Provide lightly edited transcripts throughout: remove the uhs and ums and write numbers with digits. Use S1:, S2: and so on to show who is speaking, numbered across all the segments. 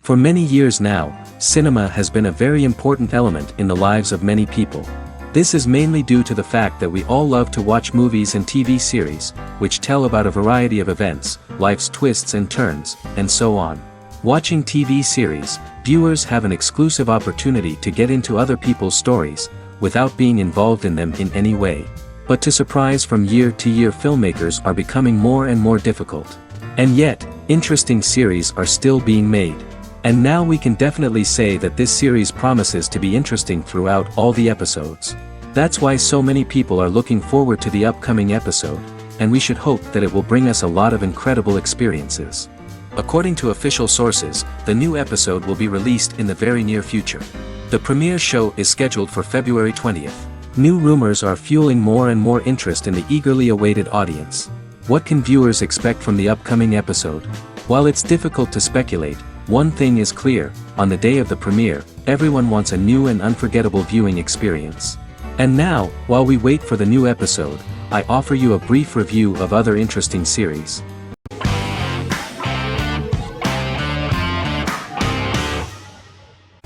S1: For many years now, cinema has been a very important element in the lives of many people. This is mainly due to the fact that we all love to watch movies and TV series, which tell about a variety of events, life's twists and turns, and so on. Watching TV series, viewers have an exclusive opportunity to get into other people's stories, without being involved in them in any way. But to surprise from year to year, filmmakers are becoming more and more difficult. And yet, interesting series are still being made. And now we can definitely say that this series promises to be interesting throughout all the episodes. That's why so many people are looking forward to the upcoming episode, and we should hope that it will bring us a lot of incredible experiences. According to official sources, the new episode will be released in the very near future. The premiere show is scheduled for February 20th. New rumors are fueling more and more interest in the eagerly awaited audience. What can viewers expect from the upcoming episode? While it's difficult to speculate, one thing is clear: on the day of the premiere, everyone wants a new and unforgettable viewing experience. And now, while we wait for the new episode, I offer you a brief review of other interesting series.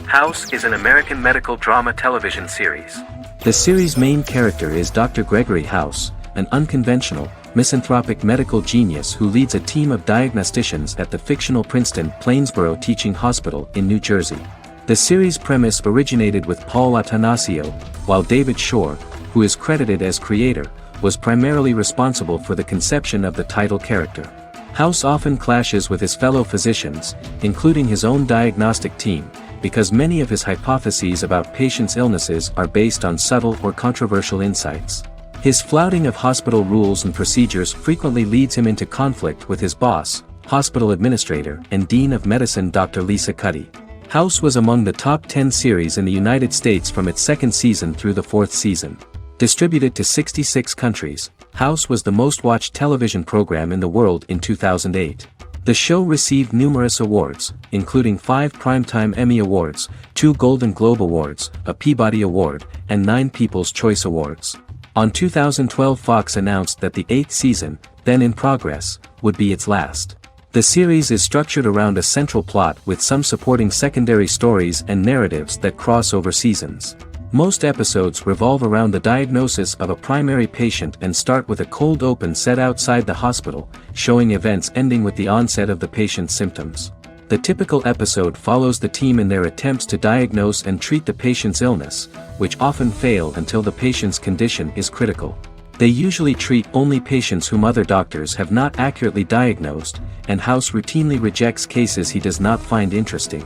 S1: House is an American medical drama television series. The series' main character is Dr. Gregory House, an unconventional, misanthropic medical genius who leads a team of diagnosticians at the fictional Princeton Plainsboro Teaching Hospital in New Jersey. The series' premise originated with Paul Attanasio, while David Shore, who is credited as creator, was primarily responsible for the conception of the title character. House often clashes with his fellow physicians, including his own diagnostic team, because many of his hypotheses about patients' illnesses are based on subtle or controversial insights. His flouting of hospital rules and procedures frequently leads him into conflict with his boss, hospital administrator and dean of medicine Dr. Lisa Cuddy. House was among the top 10 series in the United States from its second season through the fourth season. Distributed to 66 countries, House was the most watched television program in the world in 2008. The show received numerous awards, including 5 Primetime Emmy Awards, 2 Golden Globe Awards, a Peabody Award, and 9 People's Choice Awards. On 2012, Fox announced that the 8th season, then in progress, would be its last. The series is structured around a central plot with some supporting secondary stories and narratives that cross over seasons. Most episodes revolve around the diagnosis of a primary patient and start with a cold open set outside the hospital, showing events ending with the onset of the patient's symptoms. The typical episode follows the team in their attempts to diagnose and treat the patient's illness, which often fail until the patient's condition is critical. They usually treat only patients whom other doctors have not accurately diagnosed, and House routinely rejects cases he does not find interesting.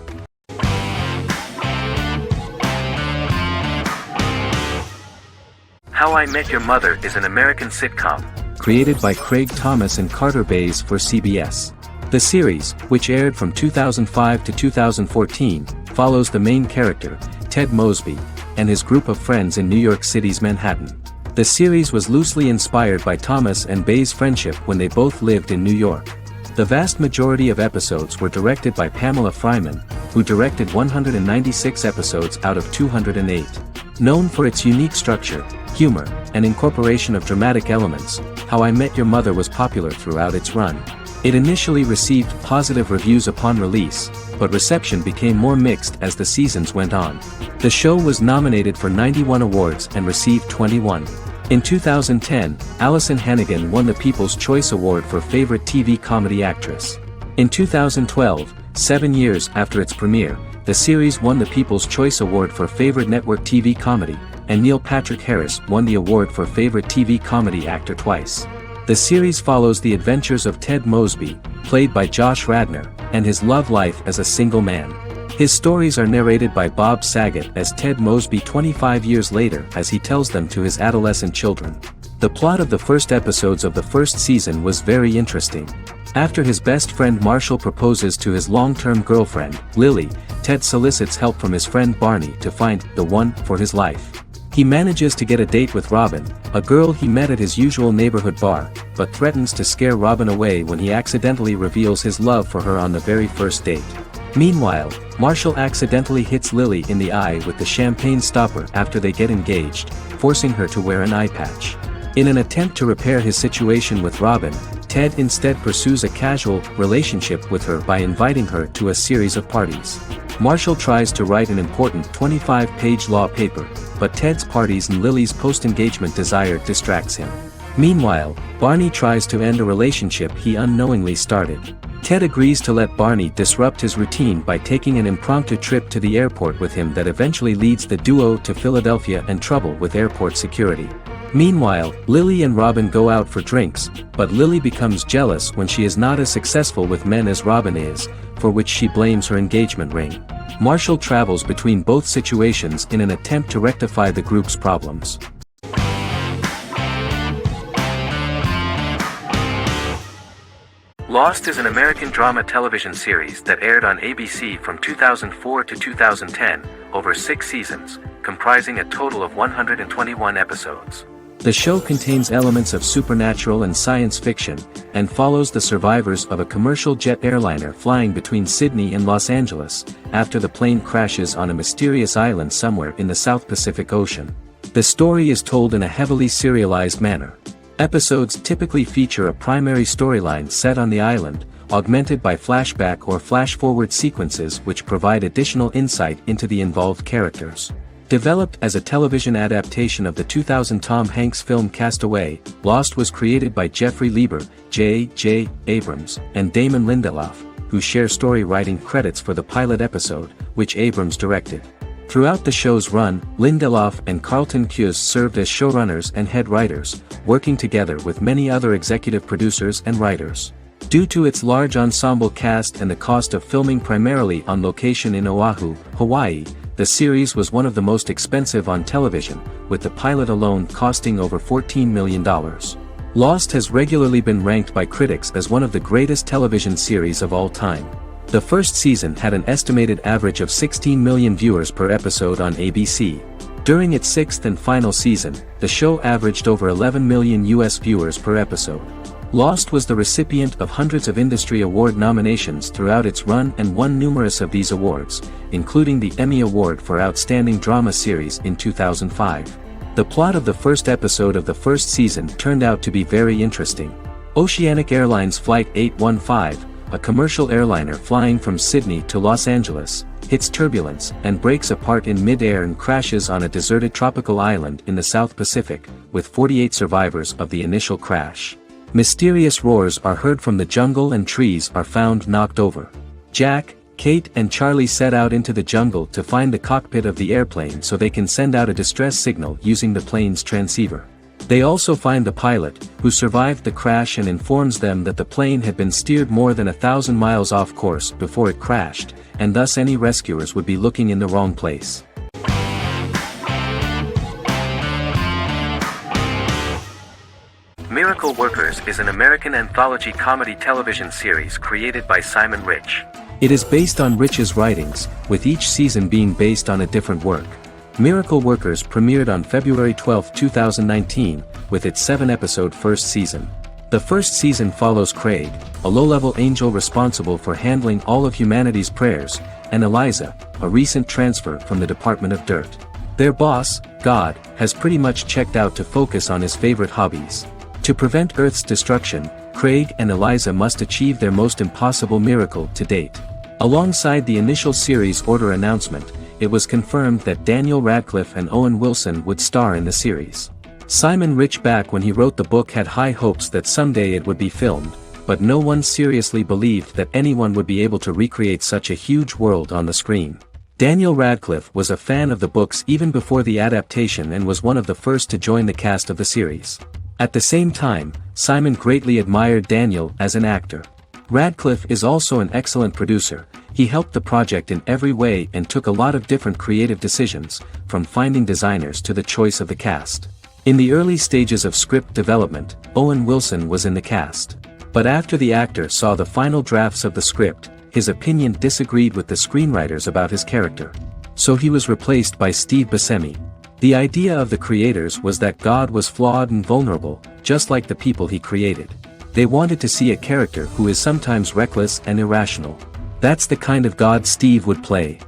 S1: How I Met Your Mother is an American sitcom, created by Craig Thomas and Carter Bays for CBS. The series, which aired from 2005 to 2014, follows the main character, Ted Mosby, and his group of friends in New York City's Manhattan. The series was loosely inspired by Thomas and Bays' friendship when they both lived in New York. The vast majority of episodes were directed by Pamela Fryman, who directed 196 episodes out of 208. Known for its unique structure, humor, and incorporation of dramatic elements, How I Met Your Mother was popular throughout its run. It initially received positive reviews upon release, but reception became more mixed as the seasons went on. The show was nominated for 91 awards and received 21. In 2010, Allison Hannigan won the People's Choice Award for Favorite TV Comedy Actress. In 2012, 7 years after its premiere, the series won the People's Choice Award for Favorite Network TV Comedy, and Neil Patrick Harris won the award for Favorite TV Comedy Actor twice. The series follows the adventures of Ted Mosby, played by Josh Radnor, and his love life as a single man. His stories are narrated by Bob Saget as Ted Mosby 25 years later as he tells them to his adolescent children. The plot of the first episodes of the first season was very interesting. After his best friend Marshall proposes to his long-term girlfriend, Lily, Ted solicits help from his friend Barney to find the one for his life. He manages to get a date with Robin, a girl he met at his usual neighborhood bar, but threatens to scare Robin away when he accidentally reveals his love for her on the very first date. Meanwhile, Marshall accidentally hits Lily in the eye with the champagne stopper after they get engaged, forcing her to wear an eye patch. In an attempt to repair his situation with Robin, Ted instead pursues a casual relationship with her by inviting her to a series of parties. Marshall tries to write an important 25-page law paper, but Ted's parties and Lily's post-engagement desire distracts him. Meanwhile, Barney tries to end a relationship he unknowingly started. Ted agrees to let Barney disrupt his routine by taking an impromptu trip to the airport with him that eventually leads the duo to Philadelphia and trouble with airport security. Meanwhile, Lily and Robin go out for drinks, but Lily becomes jealous when she is not as successful with men as Robin is, for which she blames her engagement ring. Marshall travels between both situations in an attempt to rectify the group's problems. Lost is an American drama television series that aired on ABC from 2004 to 2010, over 6 seasons, comprising a total of 121 episodes. The show contains elements of supernatural and science fiction, and follows the survivors of a commercial jet airliner flying between Sydney and Los Angeles, after the plane crashes on a mysterious island somewhere in the South Pacific Ocean. The story is told in a heavily serialized manner. Episodes typically feature a primary storyline set on the island, augmented by flashback or flash-forward sequences which provide additional insight into the involved characters. Developed as a television adaptation of the 2000 Tom Hanks film Castaway, Lost was created by Jeffrey Lieber, J.J. Abrams, and Damon Lindelof, who share story writing credits for the pilot episode, which Abrams directed. Throughout the show's run, Lindelof and Carlton Cuse served as showrunners and head writers, working together with many other executive producers and writers. Due to its large ensemble cast and the cost of filming primarily on location in Oahu, Hawaii, the series was one of the most expensive on television, with the pilot alone costing over $14 million. Lost has regularly been ranked by critics as one of the greatest television series of all time. The first season had an estimated average of 16 million viewers per episode on ABC. During its 6th and final season, the show averaged over 11 million US viewers per episode. Lost was the recipient of hundreds of industry award nominations throughout its run and won numerous of these awards, including the Emmy Award for Outstanding Drama Series in 2005. The plot of the first episode of the first season turned out to be very interesting. Oceanic Airlines Flight 815, a commercial airliner flying from Sydney to Los Angeles, hits turbulence and breaks apart in mid-air and crashes on a deserted tropical island in the South Pacific, with 48 survivors of the initial crash. Mysterious roars are heard from the jungle and trees are found knocked over. Jack, Kate and Charlie set out into the jungle to find the cockpit of the airplane so they can send out a distress signal using the plane's transceiver. They also find the pilot, who survived the crash and informs them that the plane had been steered more than 1,000 miles off course before it crashed, and thus any rescuers would be looking in the wrong place. Miracle Workers is an American anthology comedy television series created by Simon Rich. It is based on Rich's writings, with each season being based on a different work. Miracle Workers premiered on February 12, 2019, with its 7-episode first season. The first season follows Craig, a low-level angel responsible for handling all of humanity's prayers, and Eliza, a recent transfer from the Department of Dirt. Their boss, God, has pretty much checked out to focus on his favorite hobbies. To prevent Earth's destruction, Craig and Eliza must achieve their most impossible miracle to date. Alongside the initial series order announcement, it was confirmed that Daniel Radcliffe and Owen Wilson would star in the series. Simon Rich back when he wrote the book had high hopes that someday it would be filmed, but no one seriously believed that anyone would be able to recreate such a huge world on the screen. Daniel Radcliffe was a fan of the books even before the adaptation and was one of the first to join the cast of the series. At the same time, Simon greatly admired Daniel as an actor. Radcliffe is also an excellent producer. He helped the project in every way and took a lot of different creative decisions, from finding designers to the choice of the cast. In the early stages of script development, Owen Wilson was in the cast. But after the actor saw the final drafts of the script, his opinion disagreed with the screenwriters about his character. So he was replaced by Steve Buscemi. The idea of the creators was that God was flawed and vulnerable, just like the people he created. They wanted to see a character who is sometimes reckless and irrational. That's the kind of God Steve would play.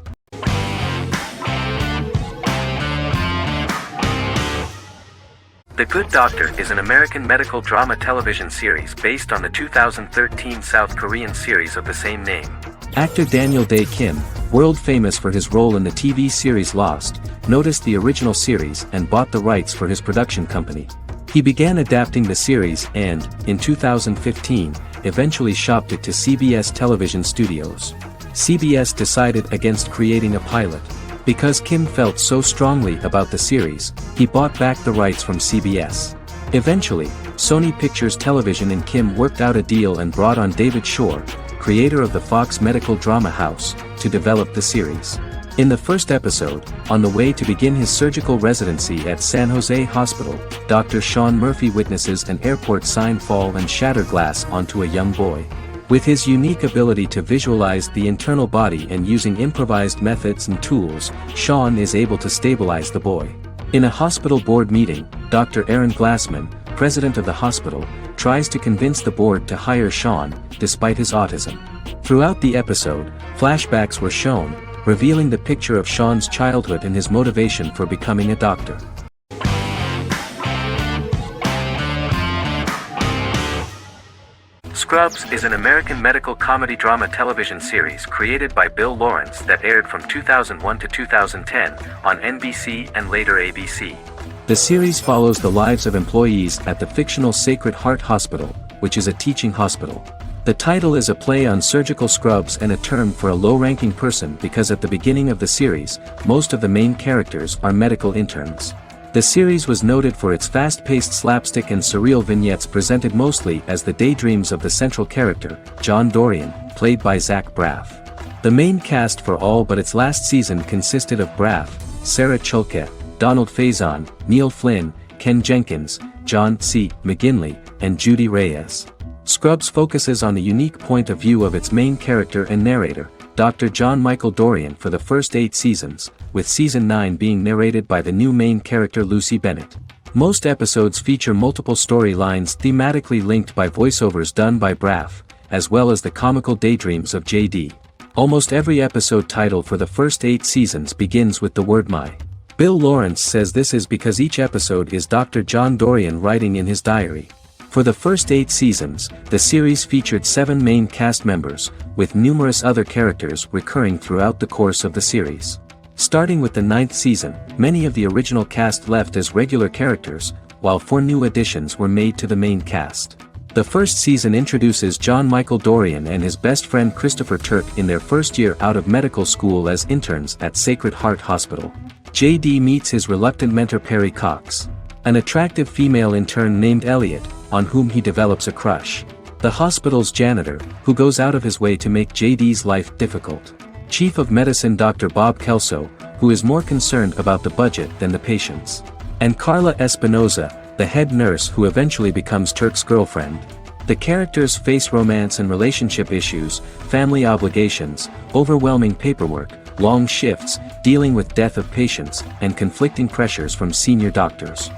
S1: The Good Doctor is an American medical drama television series based on the 2013 South Korean series of the same name. Actor Daniel Dae Kim, world famous for his role in the TV series Lost, noticed the original series and bought the rights for his production company. He began adapting the series and, in 2015, eventually shopped it to CBS television studios. CBS decided against creating a pilot. Because Kim felt so strongly about the series, he bought back the rights from CBS. Eventually, Sony Pictures Television and Kim worked out a deal and brought on David Shore, creator of the Fox medical drama house, to develop the series. In the first episode, on the way to begin his surgical residency at San Jose Hospital, Dr. Sean Murphy witnesses an airport sign fall and shatter glass onto a young boy. With his unique ability to visualize the internal body and using improvised methods and tools, Sean is able to stabilize the boy. In a hospital board meeting, Dr. Aaron Glassman, president of the hospital, tries to convince the board to hire Sean, despite his autism. Throughout the episode, flashbacks were shown, revealing the picture of Sean's childhood and his motivation for becoming a doctor. Scrubs is an American medical comedy drama television series created by Bill Lawrence that aired from 2001 to 2010 on NBC and later ABC. The series follows the lives of employees at the fictional Sacred Heart Hospital, which is a teaching hospital. The title is a play on surgical scrubs and a term for a low-ranking person because at the beginning of the series, most of the main characters are medical interns. The series was noted for its fast-paced slapstick and surreal vignettes presented mostly as the daydreams of the central character, John Dorian, played by Zach Braff. The main cast for all but its last season consisted of Braff, Sarah Chulke, Donald Faison, Neil Flynn, Ken Jenkins, John C. McGinley, and Judy Reyes. Scrubs focuses on the unique point of view of its main character and narrator, Dr. John Michael Dorian for the first 8 seasons, with season 9 being narrated by the new main character Lucy Bennett. Most episodes feature multiple storylines thematically linked by voiceovers done by Braff, as well as the comical daydreams of JD. Almost every episode title for the first 8 seasons begins with the word my. Bill Lawrence says this is because each episode is Dr. John Dorian writing in his diary. For the first 8 seasons, the series featured 7 main cast members, with numerous other characters recurring throughout the course of the series. Starting with the 9th season, many of the original cast left as regular characters, while 4 new additions were made to the main cast. The first season introduces John Michael Dorian and his best friend Christopher Turk in their first year out of medical school as interns at Sacred Heart Hospital. JD meets his reluctant mentor Perry Cox, an attractive female intern named Elliot, on whom he develops a crush. The hospital's janitor, who goes out of his way to make JD's life difficult. Chief of Medicine Dr. Bob Kelso, who is more concerned about the budget than the patients. And Carla Espinoza, the head nurse who eventually becomes Turk's girlfriend. The characters face romance and relationship issues, family obligations, overwhelming paperwork, long shifts, dealing with death of patients, and conflicting pressures from senior doctors.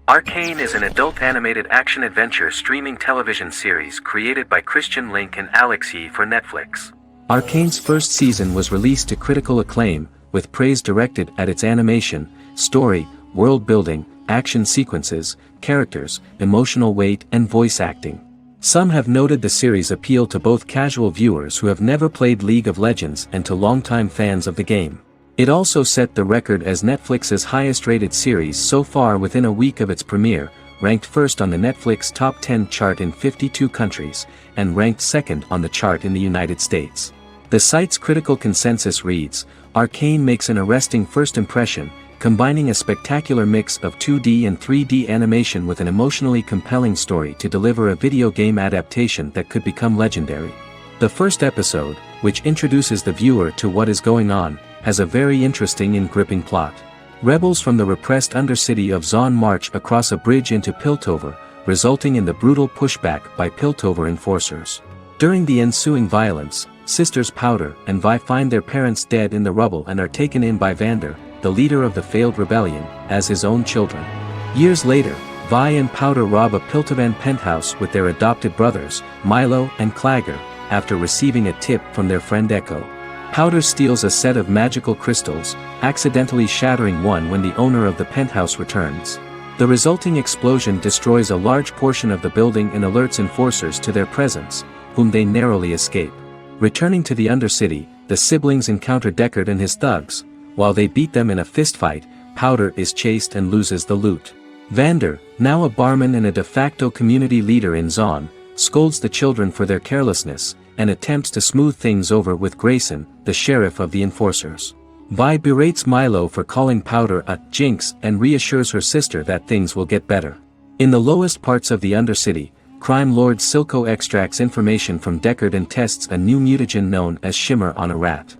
S1: Arcane is an adult animated action-adventure streaming television series created by Christian Link and Alex Yee for Netflix. Arcane's first season was released to critical acclaim, with praise directed at its animation, story, world-building, action sequences, characters, emotional weight and voice acting. Some have noted the series appeal to both casual viewers who have never played League of Legends and to longtime fans of the game. It also set the record as Netflix's highest-rated series so far within a week of its premiere, ranked first on the Netflix Top 10 chart in 52 countries, and ranked second on the chart in the United States. The site's critical consensus reads, Arcane makes an arresting first impression, combining a spectacular mix of 2D and 3D animation with an emotionally compelling story to deliver a video game adaptation that could become legendary. The first episode, which introduces the viewer to what is going on, has a very interesting and gripping plot. Rebels from the repressed undercity of Zon march across a bridge into Piltover, resulting in the brutal pushback by Piltover enforcers. During the ensuing violence, sisters Powder and Vi find their parents dead in the rubble and are taken in by Vander, the leader of the failed rebellion, as his own children. Years later, Vi and Powder rob a Piltovan penthouse with their adopted brothers, Milo and Clagger, after receiving a tip from their friend Echo. Powder steals a set of magical crystals, accidentally shattering one when the owner of the penthouse returns. The resulting explosion destroys a large portion of the building and alerts enforcers to their presence, whom they narrowly escape. Returning to the Undercity, the siblings encounter Deckard and his thugs. While they beat them in a fistfight, Powder is chased and loses the loot. Vander, now a barman and a de facto community leader in Zaun, scolds the children for their carelessness, and attempts to smooth things over with Grayson, the sheriff of the enforcers. Vi berates Milo for calling Powder a jinx and reassures her sister that things will get better. In the lowest parts of the Undercity, crime lord Silco extracts information from Deckard and tests a new mutagen known as Shimmer on a rat.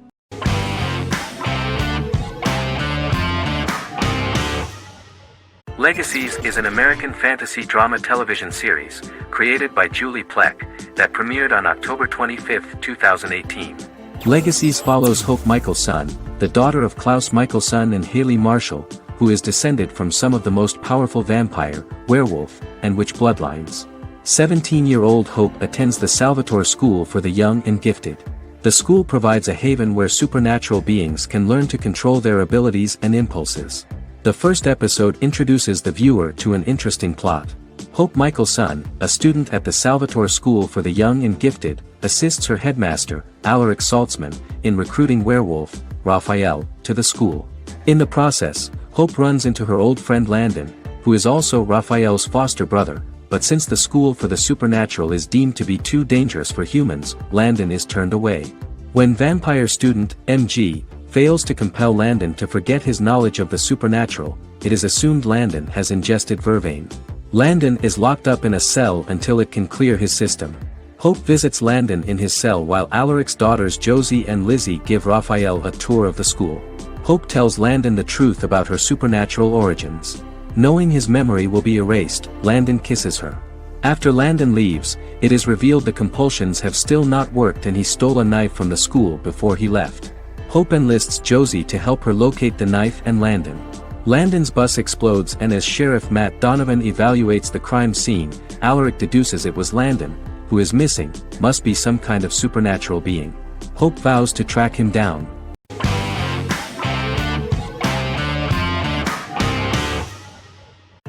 S1: Legacies is an American fantasy drama television series, created by Julie Plec, that premiered on October 25, 2018. Legacies follows Hope Michelson, the daughter of Klaus Michelson and Haley Marshall, who is descended from some of the most powerful vampire, werewolf, and witch bloodlines. 17-year-old Hope attends the Salvatore School for the Young and Gifted. The school provides a haven where supernatural beings can learn to control their abilities and impulses. The first episode introduces the viewer to an interesting plot. Hope Michelson, a student at the Salvatore School for the Young and Gifted, assists her headmaster, Alaric Saltzman, in recruiting werewolf, Raphael, to the school. In the process, Hope runs into her old friend Landon, who is also Raphael's foster brother, but since the school for the supernatural is deemed to be too dangerous for humans, Landon is turned away. When vampire student, MG, fails to compel Landon to forget his knowledge of the supernatural, it is assumed Landon has ingested vervain. Landon is locked up in a cell until it can clear his system. Hope visits Landon in his cell while Alaric's daughters Josie and Lizzie give Raphael a tour of the school. Hope tells Landon the truth about her supernatural origins. Knowing his memory will be erased, Landon kisses her. After Landon leaves, it is revealed the compulsions have still not worked and he stole a knife from the school before he left. Hope enlists Josie to help her locate the knife and Landon. Landon's bus explodes and as Sheriff Matt Donovan evaluates the crime scene, Alaric deduces it was Landon, who is missing, must be some kind of supernatural being. Hope vows to track him down.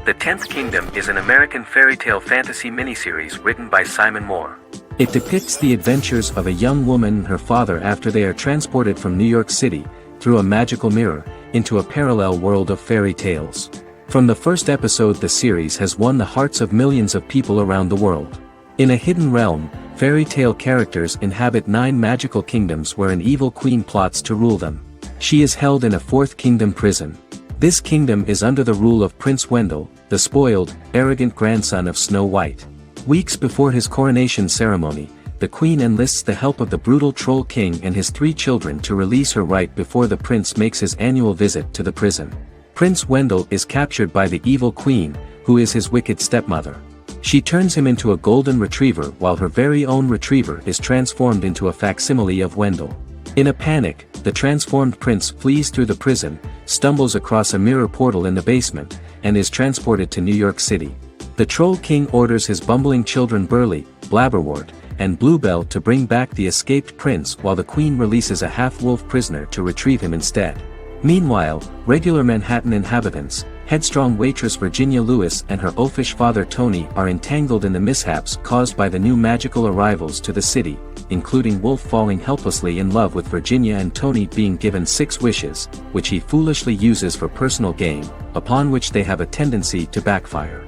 S1: The Tenth Kingdom is an American fairy tale fantasy miniseries written by Simon Moore. It depicts the adventures of a young woman and her father after they are transported from New York City, through a magical mirror, into a parallel world of fairy tales. From the first episode the series has won the hearts of millions of people around the world. In a hidden realm, fairy tale characters inhabit 9 magical kingdoms where an evil queen plots to rule them. She is held in a 4th kingdom prison. This kingdom is under the rule of Prince Wendell, the spoiled, arrogant grandson of Snow White. Weeks before his coronation ceremony, the queen enlists the help of the brutal Troll King and his 3 children to release her right before the prince makes his annual visit to the prison. Prince Wendell is captured by the evil queen, who is his wicked stepmother. She turns him into a golden retriever while her very own retriever is transformed into a facsimile of Wendell. In a panic, the transformed prince flees through the prison, stumbles across a mirror portal in the basement, and is transported to New York City. The Troll King orders his bumbling children Burley, Blabberwort, and Bluebell to bring back the escaped prince while the queen releases a half-wolf prisoner to retrieve him instead. Meanwhile, regular Manhattan inhabitants, headstrong waitress Virginia Lewis and her oafish father Tony are entangled in the mishaps caused by the new magical arrivals to the city, including Wolf falling helplessly in love with Virginia and Tony being given 6 wishes, which he foolishly uses for personal gain, upon which they have a tendency to backfire.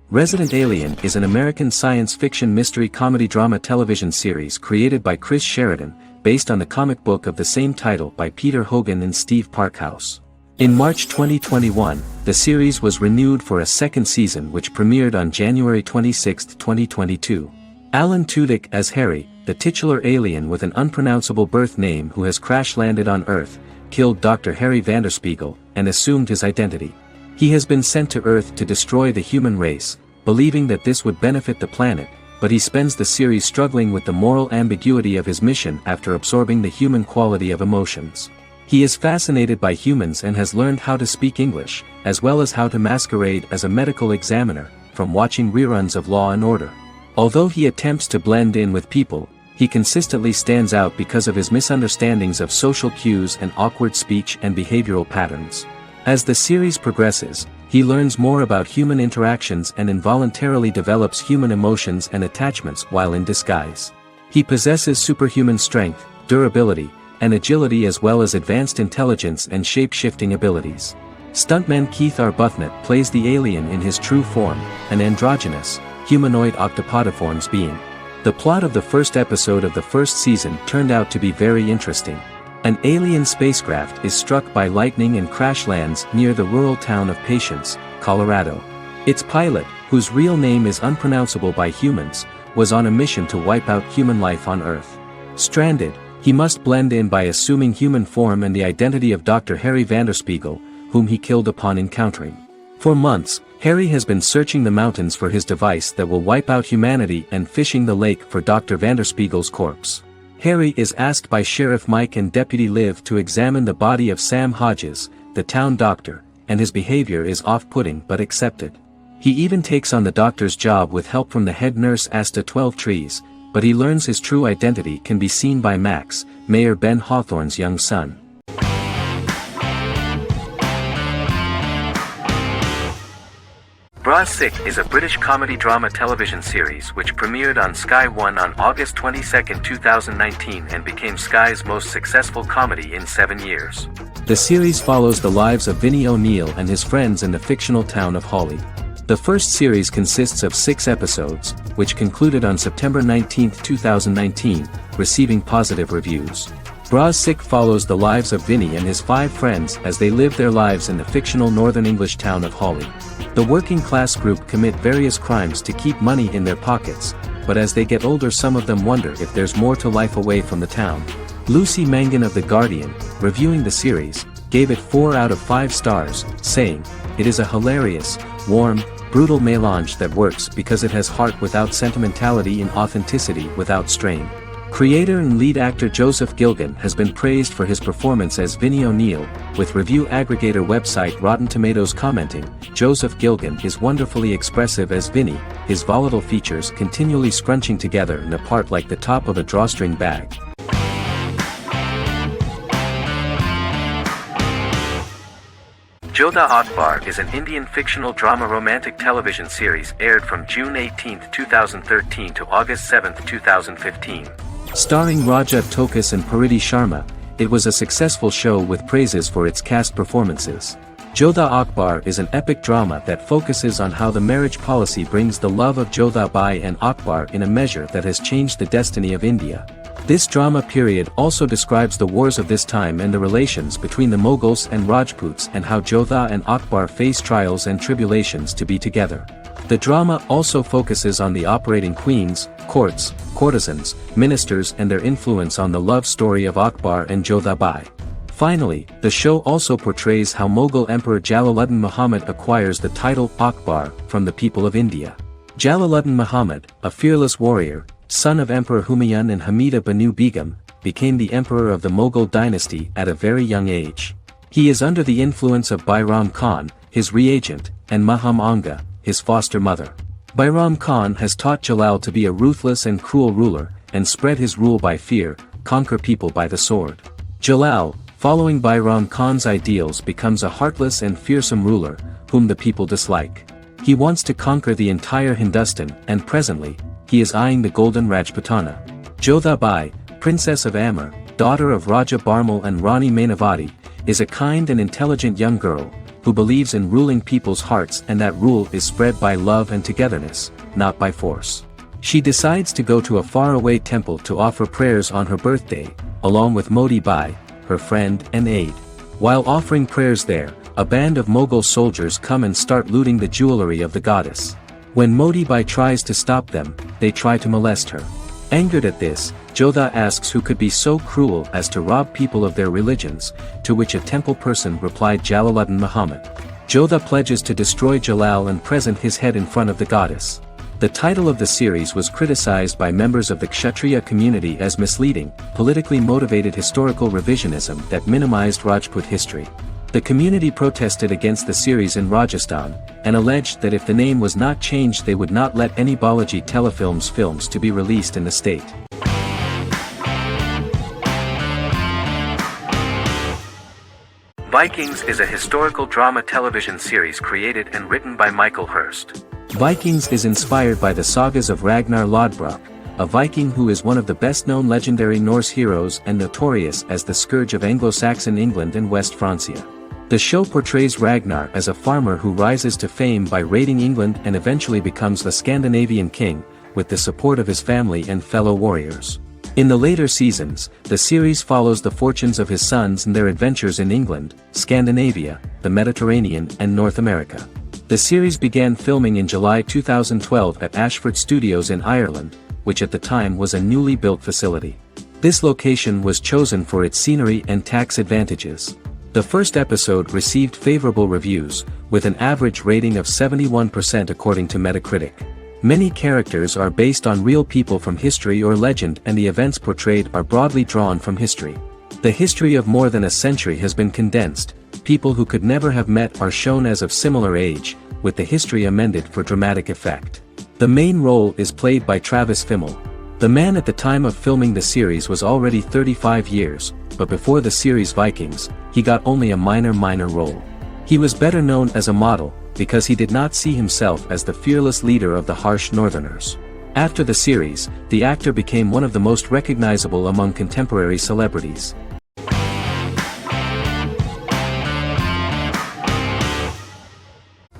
S1: Resident Alien is an American science fiction mystery comedy drama television series created by Chris Sheridan, based on the comic book of the same title by Peter Hogan and Steve Parkhouse. In March 2021, the series was renewed for a 2nd season which premiered on January 26, 2022. Alan Tudyk as Harry, the titular alien with an unpronounceable birth name who has crash-landed on Earth, killed Dr. Harry Vanderspiegel, and assumed his identity. He has been sent to Earth to destroy the human race, believing that this would benefit the planet, but he spends the series struggling with the moral ambiguity of his mission after absorbing the human quality of emotions. He is fascinated by humans and has learned how to speak English, as well as how to masquerade as a medical examiner, from watching reruns of Law and Order. Although he attempts to blend in with people, he consistently stands out because of his misunderstandings of social cues and awkward speech and behavioral patterns. As the series progresses, he learns more about human interactions and involuntarily develops human emotions and attachments while in disguise. He possesses superhuman strength, durability, and agility as well as advanced intelligence and shape-shifting abilities. Stuntman Keith Arbuthnot plays the alien in his true form, an androgynous, humanoid octopodiforms being. The plot of the first episode of the first season turned out to be very interesting. An alien spacecraft is struck by lightning and crash lands near the rural town of Patience, Colorado. Its pilot, whose real name is unpronounceable by humans, was on a mission to wipe out human life on Earth. Stranded, he must blend in by assuming human form and the identity of Dr. Harry Vanderspiegel, whom he killed upon encountering. For months, Harry has been searching the mountains for his device that will wipe out humanity and fishing the lake for Dr. Vanderspiegel's corpse. Harry is asked by Sheriff Mike and Deputy Liv to examine the body of Sam Hodges, the town doctor, and his behavior is off-putting but accepted. He even takes on the doctor's job with help from the head nurse Asta 12 Trees, but he learns his true identity can be seen by Max, Mayor Ben Hawthorne's young son. Bras Sick is a British comedy drama television series which premiered on Sky One on August 22, 2019 and became Sky's most successful comedy in 7 years. The series follows the lives of Vinnie O'Neill and his friends in the fictional town of Hawley. The first series consists of 6 episodes, which concluded on September 19, 2019, receiving positive reviews. Bras Sick follows the lives of Vinnie and his 5 friends as they live their lives in the fictional Northern English town of Hawley. The working class group commit various crimes to keep money in their pockets, but as they get older some of them wonder if there's more to life away from the town. Lucy Mangan of The Guardian, reviewing the series, gave it 4 out of 5 stars, saying, "It is a hilarious, warm, brutal melange that works because it has heart without sentimentality and authenticity without strain." Creator and lead actor Joseph Gilgun has been praised for his performance as Vinnie O'Neill, with review aggregator website Rotten Tomatoes commenting, "Joseph Gilgun is wonderfully expressive as Vinnie, his volatile features continually scrunching together and apart like the top of a drawstring bag." Jodha Akbar is an Indian fictional drama romantic television series aired from June 18, 2013 to August 7, 2015. Starring Raja Tokas and Pariti Sharma, it was a successful show with praises for its cast performances. Jodha Akbar is an epic drama that focuses on how the marriage policy brings the love of Jodha Bai and Akbar in a measure that has changed the destiny of India. This drama period also describes the wars of this time and the relations between the Mughals and Rajputs and how Jodha and Akbar face trials and tribulations to be together. The drama also focuses on the operating queens, courts, courtesans, ministers and their influence on the love story of Akbar and Jodha Bai. Finally, the show also portrays how Mughal Emperor Jalaluddin Muhammad acquires the title Akbar from the people of India. Jalaluddin Muhammad, a fearless warrior, son of Emperor Humayun and Hamida Banu Begum, became the emperor of the Mughal dynasty at a very young age. He is under the influence of Bairam Khan, his reagent, and Maham Anga, his foster mother. Bairam Khan has taught Jalal to be a ruthless and cruel ruler, and spread his rule by fear, conquer people by the sword. Jalal, following Bairam Khan's ideals, becomes a heartless and fearsome ruler, whom the people dislike. He wants to conquer the entire Hindustan, and presently, he is eyeing the Golden Rajputana. Jodha Bai, Princess of Amber, daughter of Raja Barmal and Rani Mainavati, is a kind and intelligent young girl, who believes in ruling people's hearts and that rule is spread by love and togetherness, not by force. She decides to go to a faraway temple to offer prayers on her birthday, along with Modi Bai, her friend and aide. While offering prayers there, a band of Mughal soldiers come and start looting the jewelry of the goddess. When Modi Bai tries to stop them, they try to molest her. Angered at this, Jodha asks who could be so cruel as to rob people of their religions, to which a temple person replied Jalaluddin Muhammad. Jodha pledges to destroy Jalal and present his head in front of the goddess. The title of the series was criticized by members of the Kshatriya community as misleading, politically motivated historical revisionism that minimized Rajput history. The community protested against the series in Rajasthan, and alleged that if the name was not changed they would not let any Balaji Telefilms films to be released in the state. Vikings is a historical drama television series created and written by Michael Hurst. Vikings is inspired by the sagas of Ragnar Lodbrok, a Viking who is one of the best-known legendary Norse heroes and notorious as the scourge of Anglo-Saxon England and West Francia. The show portrays Ragnar as a farmer who rises to fame by raiding England and eventually becomes the Scandinavian king, with the support of his family and fellow warriors. In the later seasons, the series follows the fortunes of his sons and their adventures in England, Scandinavia, the Mediterranean and North America. The series began filming in July 2012 at Ashford Studios in Ireland, which at the time was a newly built facility. This location was chosen for its scenery and tax advantages. The first episode received favorable reviews, with an average rating of 71% according to Metacritic. Many characters are based on real people from history or legend, and the events portrayed are broadly drawn from history. The history of more than a century has been condensed. People who could never have met are shown as of similar age, with the history amended for dramatic effect. The main role is played by Travis Fimmel. The man at the time of filming the series was already 35 years, but before the series Vikings, he got only a minor role. He was better known as a model, because he did not see himself as the fearless leader of the harsh Northerners. After the series, the actor became one of the most recognizable among contemporary celebrities.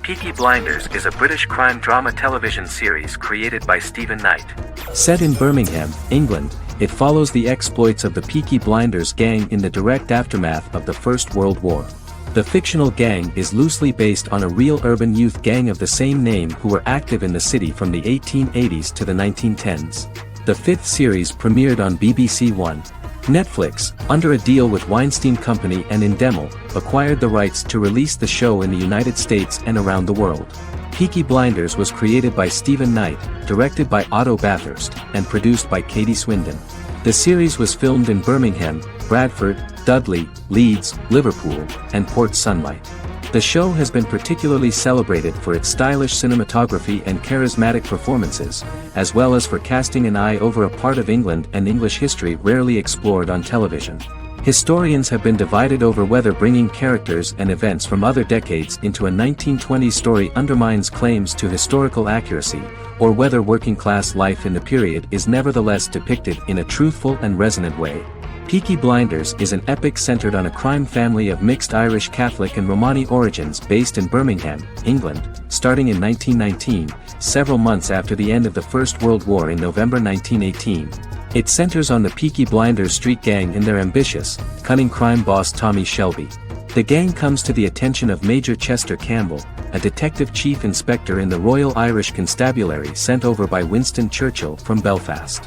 S1: Peaky Blinders is a British crime drama television series created by Stephen Knight. Set in Birmingham, England, it follows the exploits of the Peaky Blinders gang in the direct aftermath of the First World War. The fictional gang is loosely based on a real urban youth gang of the same name who were active in the city from the 1880s to the 1910s. The fifth series premiered on BBC One. Netflix, under a deal with Weinstein Company and Endemol, acquired the rights to release the show in the United States and around the world. Peaky Blinders was created by Stephen Knight, directed by Otto Bathurst, and produced by Katie Swindon. The series was filmed in Birmingham, Bradford, Dudley, Leeds, Liverpool, and Port Sunlight. The show has been particularly celebrated for its stylish cinematography and charismatic performances, as well as for casting an eye over a part of England and English history rarely explored on television. Historians have been divided over whether bringing characters and events from other decades into a 1920s story undermines claims to historical accuracy, or whether working-class life in the period is nevertheless depicted in a truthful and resonant way. Peaky Blinders is an epic centered on a crime family of mixed Irish Catholic and Romani origins based in Birmingham, England, starting in 1919, several months after the end of the First World War in November 1918. It centers on the Peaky Blinders street gang and their ambitious, cunning crime boss Tommy Shelby. The gang comes to the attention of Major Chester Campbell, a detective chief inspector in the Royal Irish Constabulary sent over by Winston Churchill from Belfast.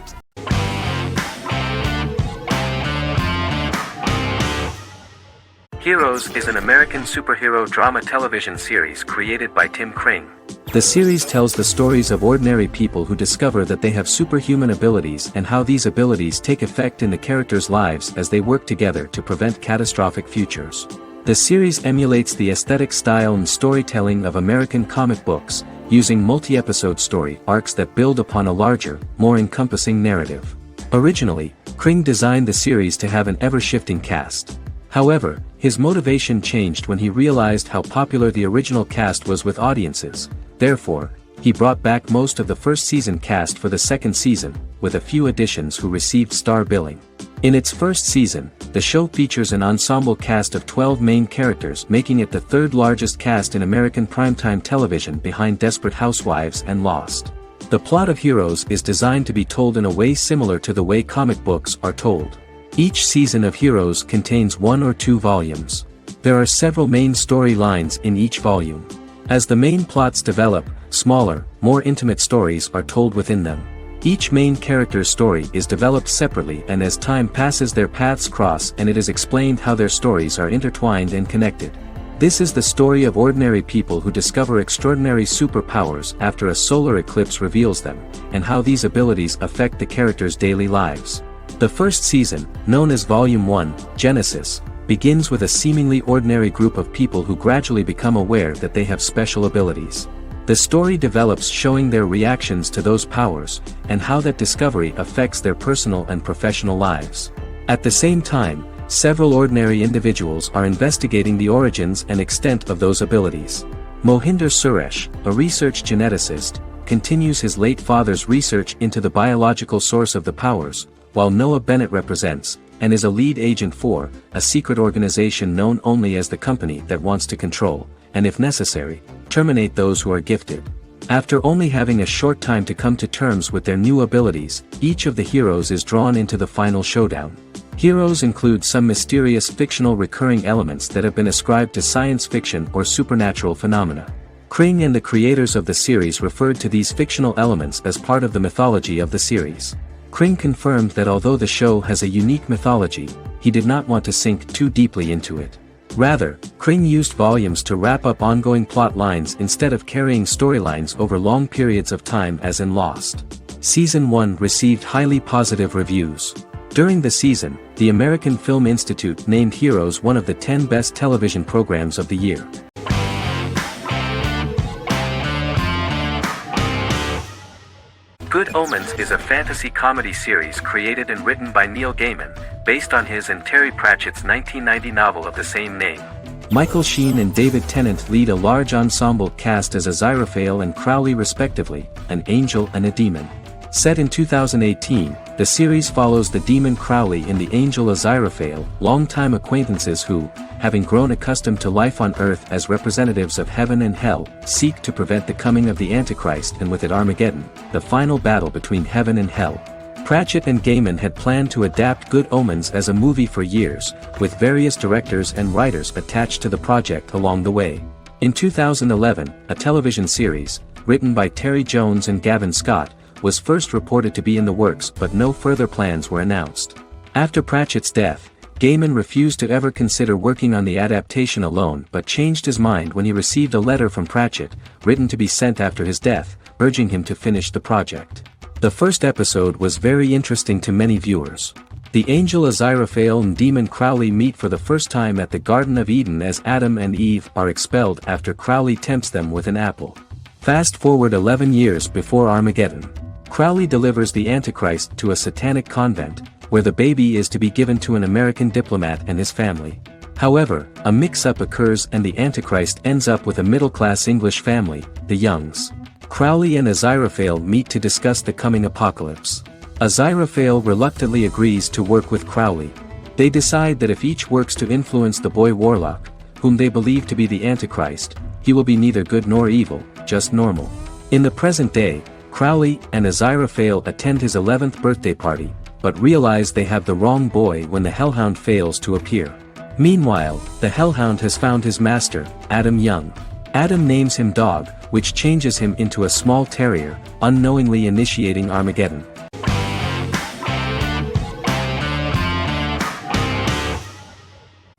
S1: Heroes is an American superhero drama television series created by Tim Kring. The series tells the stories of ordinary people who discover that they have superhuman abilities and how these abilities take effect in the characters' lives as they work together to prevent catastrophic futures. The series emulates the aesthetic style and storytelling of American comic books, using multi-episode story arcs that build upon a larger, more encompassing narrative. Originally, Kring designed the series to have an ever-shifting cast. However, his motivation changed when he realized how popular the original cast was with audiences. Therefore, he brought back most of the first season cast for the second season, with a few additions who received star billing. In its first season, the show features an ensemble cast of 12 main characters, making it the third largest cast in American primetime television behind Desperate Housewives and Lost. The plot of Heroes is designed to be told in a way similar to the way comic books are told. Each season of Heroes contains 1 or 2 volumes. There are several main storylines in each volume. As the main plots develop, smaller, more intimate stories are told within them. Each main character's story is developed separately, and as time passes their paths cross and it is explained how their stories are intertwined and connected. This is the story of ordinary people who discover extraordinary superpowers after a solar eclipse reveals them, and how these abilities affect the characters' daily lives. The first season, known as Volume 1, Genesis, begins with a seemingly ordinary group of people who gradually become aware that they have special abilities. The story develops showing their reactions to those powers, and how that discovery affects their personal and professional lives. At the same time, several ordinary individuals are investigating the origins and extent of those abilities. Mohinder Suresh, a research geneticist, continues his late father's research into the biological source of the powers, while Noah Bennett represents, and is a lead agent for, a secret organization known only as the company that wants to control, and if necessary, terminate those who are gifted. After only having a short time to come to terms with their new abilities, each of the heroes is drawn into the final showdown. Heroes include some mysterious fictional recurring elements that have been ascribed to science fiction or supernatural phenomena. Kring and the creators of the series referred to these fictional elements as part of the mythology of the series. Kring confirmed that although the show has a unique mythology, he did not want to sink too deeply into it. Rather, Kring used volumes to wrap up ongoing plot lines instead of carrying storylines over long periods of time as in Lost. Season 1 received highly positive reviews. During the season, the American Film Institute named Heroes one of the 10 best television programs of the year. Good Omens is a fantasy comedy series created and written by Neil Gaiman, based on his and Terry Pratchett's 1990 novel of the same name. Michael Sheen and David Tennant lead a large ensemble cast as Aziraphale and Crowley respectively, an angel and a demon. Set in 2018, the series follows the demon Crowley and the angel Aziraphale, longtime acquaintances who, having grown accustomed to life on Earth as representatives of heaven and hell, seek to prevent the coming of the Antichrist and with it Armageddon, the final battle between heaven and hell. Pratchett and Gaiman had planned to adapt Good Omens as a movie for years, with various directors and writers attached to the project along the way. In 2011, a television series, written by Terry Jones and Gavin Scott, was first reported to be in the works but no further plans were announced. After Pratchett's death, Gaiman refused to ever consider working on the adaptation alone but changed his mind when he received a letter from Pratchett, written to be sent after his death, urging him to finish the project. The first episode was very interesting to many viewers. The angel Aziraphale and demon Crowley meet for the first time at the Garden of Eden as Adam and Eve are expelled after Crowley tempts them with an apple. Fast forward 11 years before Armageddon. Crowley delivers the Antichrist to a satanic convent, where the baby is to be given to an American diplomat and his family. However, a mix-up occurs and the Antichrist ends up with a middle-class English family, the Youngs. Crowley and Aziraphale meet to discuss the coming apocalypse. Aziraphale reluctantly agrees to work with Crowley. They decide that if each works to influence the boy Warlock, whom they believe to be the Antichrist, he will be neither good nor evil, just normal. In the present day, Crowley and Aziraphale attend his 11th birthday party, but realize they have the wrong boy when the Hellhound fails to appear. Meanwhile, the Hellhound has found his master, Adam Young. Adam names him Dog, which changes him into a small terrier, unknowingly initiating Armageddon.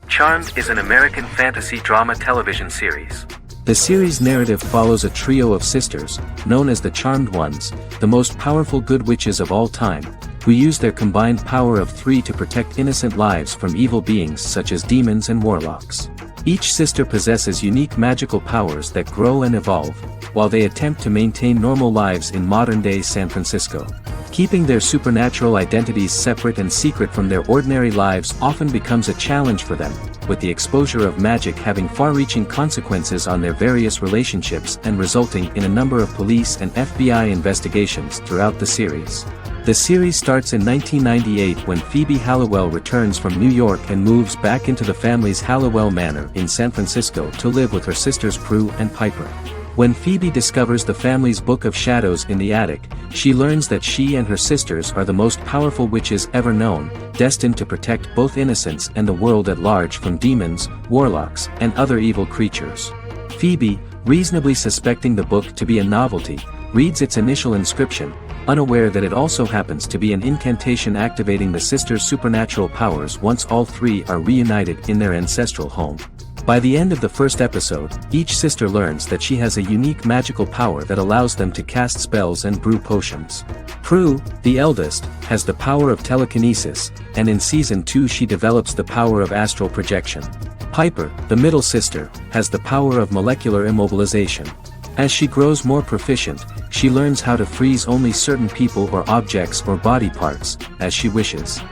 S1: Charmed is an American fantasy drama television series. The series' narrative follows a trio of sisters, known as the Charmed Ones, the most powerful good witches of all time, who use their combined power of 3 to protect innocent lives from evil beings such as demons and warlocks. Each sister possesses unique magical powers that grow and evolve, while they attempt to maintain normal lives in modern-day San Francisco. Keeping their supernatural identities separate and secret from their ordinary lives often becomes a challenge for them, with the exposure of magic having far-reaching consequences on their various relationships and resulting in a number of police and FBI investigations throughout the series. The series starts in 1998 when Phoebe Halliwell returns from New York and moves back into the family's Halliwell Manor in San Francisco to live with her sisters Prue and Piper. When Phoebe discovers the family's Book of Shadows in the attic, she learns that she and her sisters are the most powerful witches ever known, destined to protect both innocents and the world at large from demons, warlocks, and other evil creatures. Phoebe, reasonably suspecting the book to be a novelty, reads its initial inscription, unaware that it also happens to be an incantation activating the sisters' supernatural powers once all 3 are reunited in their ancestral home. By the end of the first episode, each sister learns that she has a unique magical power that allows them to cast spells and brew potions. Prue, the eldest, has the power of telekinesis, and in Season 2 she develops the power of astral projection. Piper, the middle sister, has the power of molecular immobilization. As she grows more proficient, she learns how to freeze only certain people or objects or body parts, as she wishes.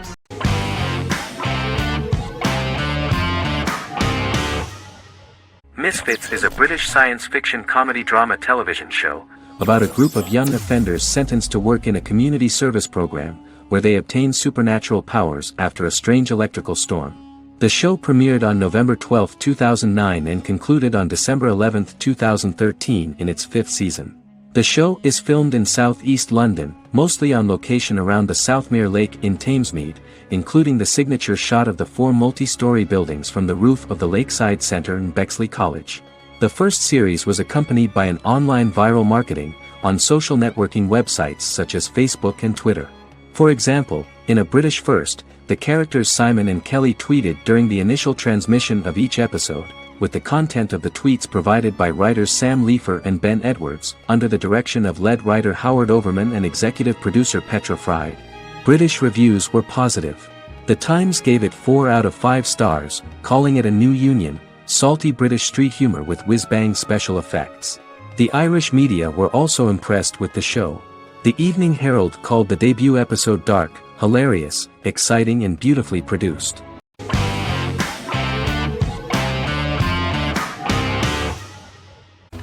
S1: Misfits is a British science fiction comedy drama television show about a group of young offenders sentenced to work in a community service program, where they obtain supernatural powers after a strange electrical storm. The show premiered on November 12, 2009 and concluded on December 11, 2013 in its 5th season. The show is filmed in southeast London, mostly on location around the Southmere Lake in Thamesmead, including the signature shot of the 4 multi-story buildings from the roof of the Lakeside Centre in Bexley College. The first series was accompanied by an online viral marketing on social networking websites such as Facebook and Twitter. For example, in a British first, the characters Simon and Kelly tweeted during the initial transmission of each episode, with the content of the tweets provided by writers Sam Leifer and Ben Edwards, under the direction of lead writer Howard Overman and executive producer Petra Fried. British reviews were positive. The Times gave it 4 out of 5 stars, calling it a new union, salty British street humour with whiz-bang special effects. The Irish media were also impressed with the show. The Evening Herald called the debut episode dark, hilarious, exciting and beautifully produced.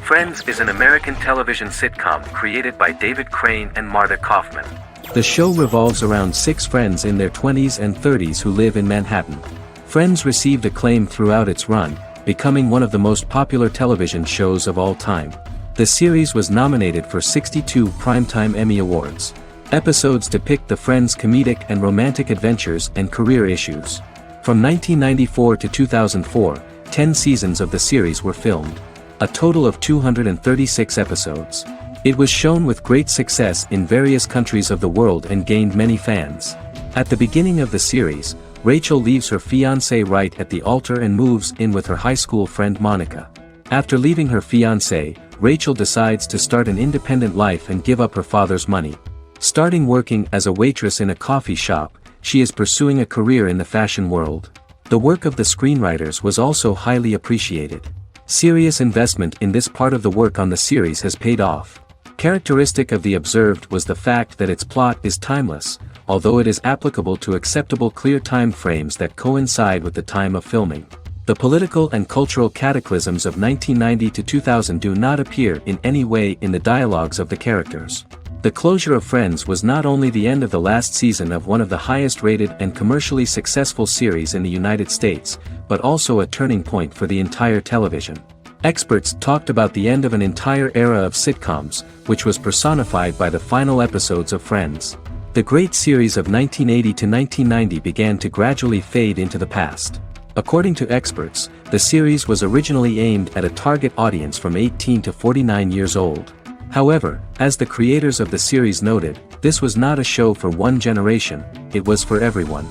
S1: Friends is an American television sitcom created by David Crane and Marta Kaufman. The show revolves around 6 friends in their 20s and 30s who live in Manhattan. Friends received acclaim throughout its run, becoming one of the most popular television shows of all time. The series was nominated for 62 Primetime Emmy Awards. Episodes depict the friends' comedic and romantic adventures and career issues. From 1994 to 2004, 10 seasons of the series were filmed. A total of 236 episodes. It was shown with great success in various countries of the world and gained many fans. At the beginning of the series, Rachel leaves her fiancé right at the altar and moves in with her high school friend Monica. After leaving her fiancé, Rachel decides to start an independent life and give up her father's money. Starting working as a waitress in a coffee shop, she is pursuing a career in the fashion world. The work of the screenwriters was also highly appreciated. Serious investment in this part of the work on the series has paid off. Characteristic of The Observed was the fact that its plot is timeless, although it is applicable to acceptable clear time frames that coincide with the time of filming. The political and cultural cataclysms of 1990 to 2000 do not appear in any way in the dialogues of the characters. The closure of Friends was not only the end of the last season of one of the highest-rated and commercially successful series in the United States, but also a turning point for the entire television. Experts talked about the end of an entire era of sitcoms, which was personified by the final episodes of Friends. The great series of 1980 to 1990 began to gradually fade into the past. According to experts, the series was originally aimed at a target audience from 18 to 49 years old. However, as the creators of the series noted, this was not a show for one generation, it was for everyone.